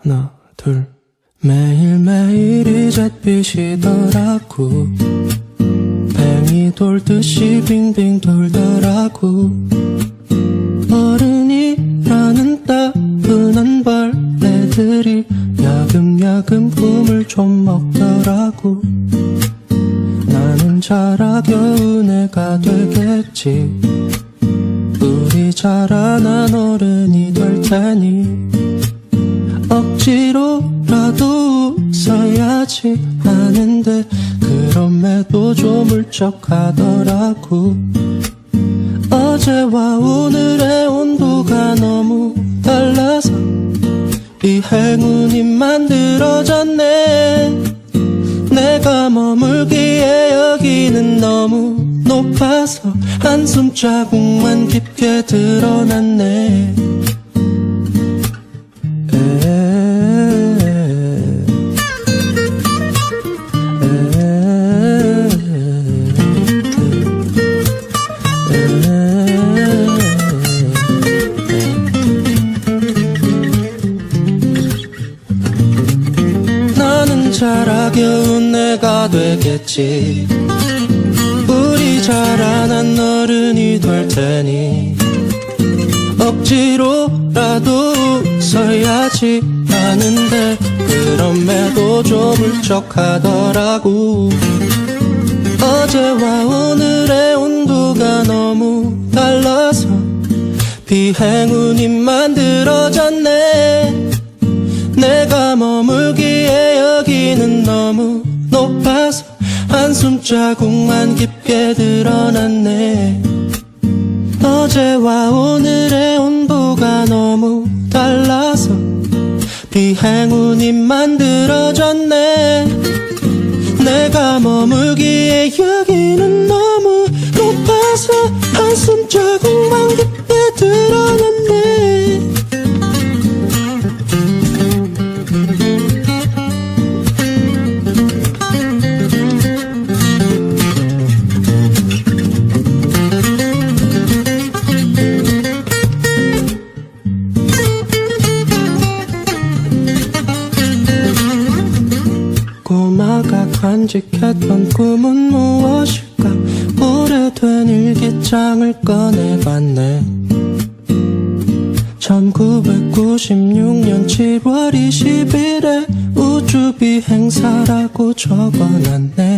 하나 둘 매일매일 이잿빛이더라고. 뱅이 돌듯이 빙빙 돌더라고. 어른이라는 따분한 벌레들이 야금야금 꿈을 좀 먹더라고. 나는 자라 겨우 내가 되겠지. 우리 자라난 어른이 될 테니 억지로라도 웃어야지 하는데 그럼에도 좀 울적하더라고. 어제와 오늘의 온도가 너무 달라서 이 행운이 만들어졌네. 내가 머물기에 여기는 너무 높아서 한숨 자국만 깊게 드러났네. 나는 자라 겨우 내가 되겠지. 우리 자라난 어른이 될 테니 억지로라도 웃어야지 하는데 그럼에도 좀 울적하더라고. 어제와 오늘의 온도가 너무 달라서 비행운이 만들어졌네. 내가 머물기에 여기는 너무 높아서 한숨 자국만 깊게 드러났네. 어제와 오늘의 온도가 너무 달라서 비행운이 만들어졌네. 내가 머물기에 여기는 너무 높아서 한숨 자국만 깊게 드러났네. 꼬마가 간직했던 꿈은 무엇일까? 오래된 일기장을 꺼내봤네. 1996년 7월 20일에 우주비행사라고 적어놨네.